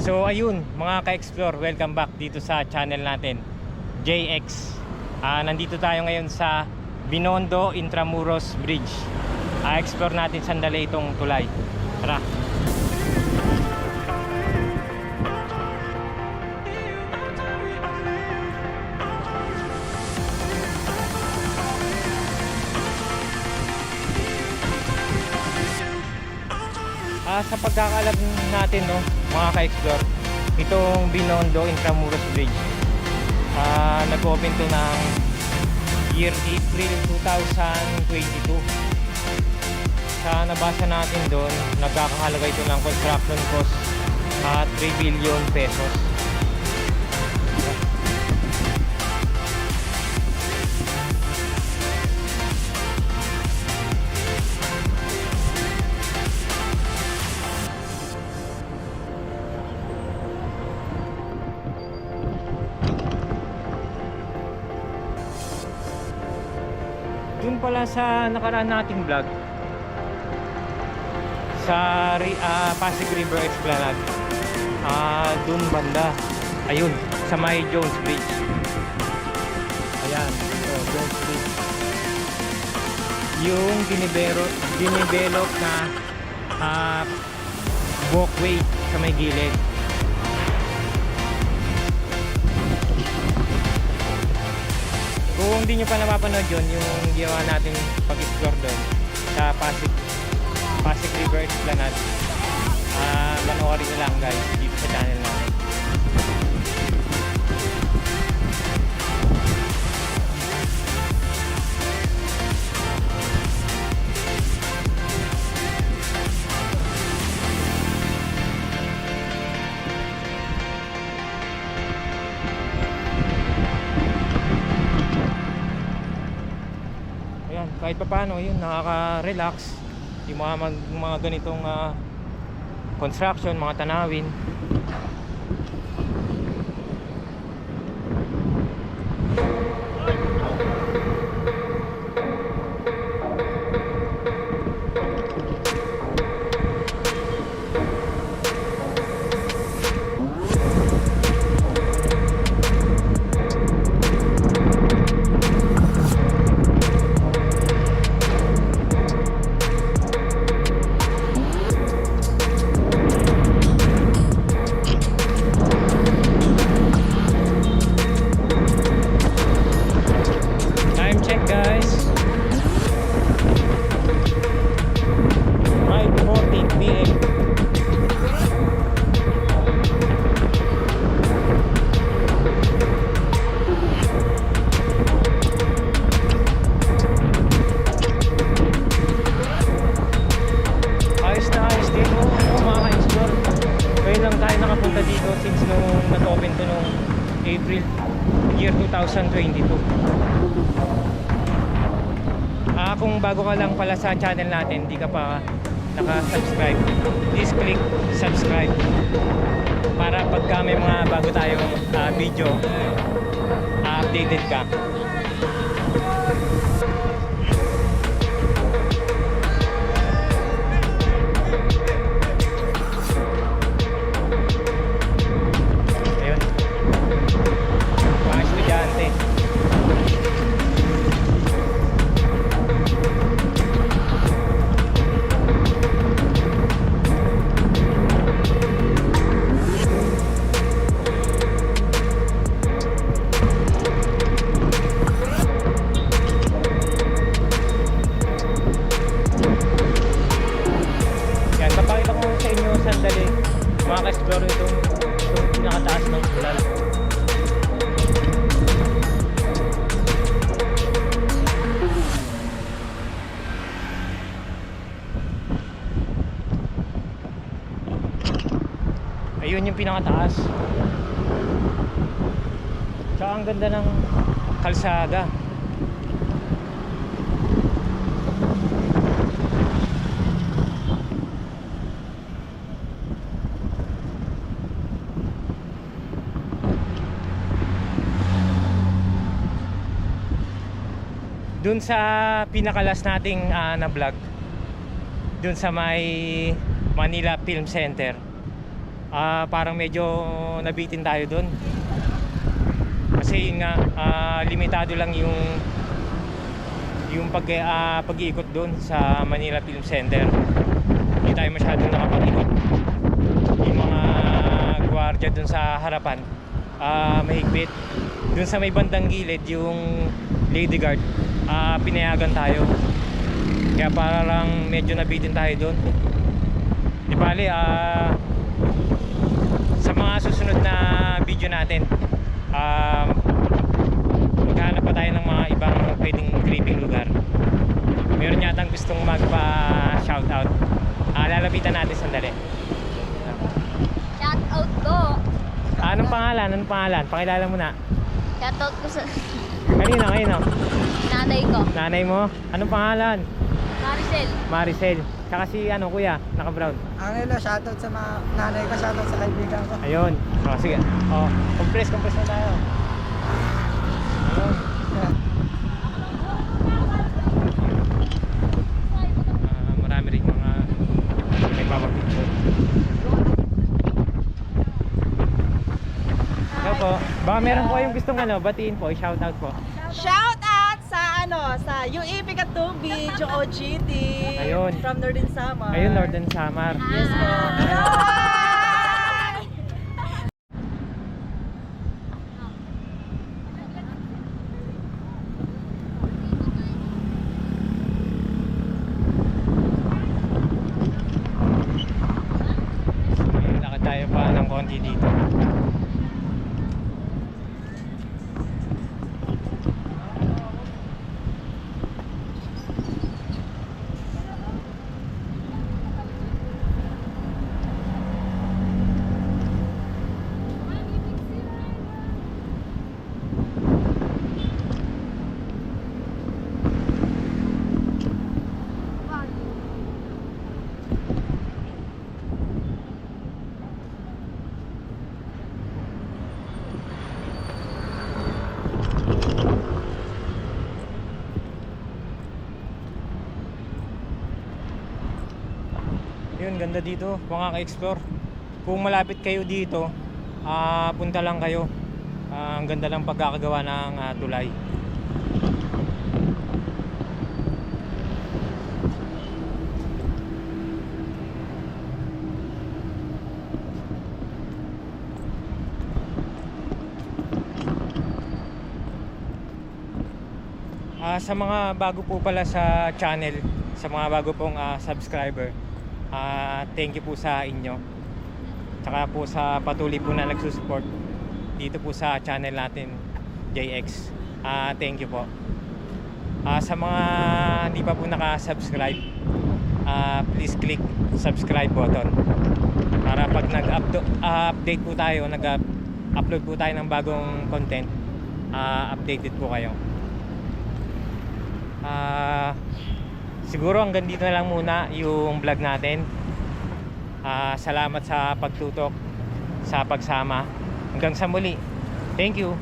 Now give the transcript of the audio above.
So ayun mga ka-explore, welcome back dito sa channel natin JX. Nandito tayo ngayon sa Binondo Intramuros Bridge. Explore natin sandali itong tulay. Tara. Sa pagkakalam natin, no, mga ka-explore, itong Binondo Intramuros Bridge nag-open to ng year April 2022. Sa nabasa natin doon, nagkakahalaga ito ng construction cost 3 billion pesos. Dun pala sa nakaraan nating vlog sa Pasig River Esplanade, dun banda, ayun, sa may Jones Bridge. Ayan, Jones Bridge, yung dinidevelop na walkway sa may gilid. Kung hindi nyo pa napapanood yun, yung ginawa natin pag-explore doon sa Pasig River Esplanade, manoorin nyo lang guys dito sa channel natin. Kahit pa paano yun, nakaka-relax yung mga ganitong construction, mga tanawin. Dito since nung nag-open to nung April year 2022. Kung bago ka lang pala sa channel natin, hindi ka pa naka-subscribe, please click subscribe para pagka may mga bago tayong video, updated ka. Sandali mga ka-explore, itong pinakataas ng tulay. Ayun yung pinakataas, tsaka ang ganda ng kalsada. Dun sa pinakalas nating na vlog, dun sa may Manila Film Center, parang medyo nabitin tayo doon. Kasi yun nga, limitado lang yung pag-iikot doon sa Manila Film Center. Hindi tayo masyadong nakapag-ikot. Yung mga gwardiya doon sa harapan, mahigpit. Doon sa may bandang gilid, yung lady guard, pinayagan tayo. Kaya parang medyo nabitin tayo doon. Di bali, sa mga susunod na video natin, maghanap pa tayo ng mga ibang pwedeng creeping lugar. Meron yatang gustong magpa-shoutout. Lalapitan natin sandali. Shoutout ko. Anong pangalan? Anong pangalan? Pakilala mo na. Shoutout ko sa Kanino? nanay ko. Nanay mo? Anong pangalan? Maricel. Maricel. Tsaka si kuya, naka-brown. Angelo, shoutout sa mga nanay ko, shoutout sa kaibigan ko. Ayun. Sige. Compress na tayo. Ayun. Marami rin mga nagpapapicture. Hello po. Baka meron po yung gustong batiin po, shoutout po. Shout out sa UEP Katubig, OGT. Ayun. From Northern Samar. Ayun, Northern Samar. Yes po. Lakad tayo pa ng konti dito. Yun, ganda dito, makaka-explore. Kung malapit kayo dito, punta lang kayo. Ang ganda lang pagkakagawa ng tulay. Sa mga bago po pala sa channel, sa mga bago pong subscriber, thank you po sa inyo. Tsaka po sa patuloy po na nagsusupport dito po sa channel natin, JX. Thank you po. Sa mga hindi pa po naka-subscribe, please click subscribe button para pag nag-update po tayo, nag-upload po tayo ng bagong content, updated po kayo. Siguro hanggang dito na lang muna yung vlog natin. Salamat sa pagtutok, sa pagsama. Hanggang sa muli. Thank you.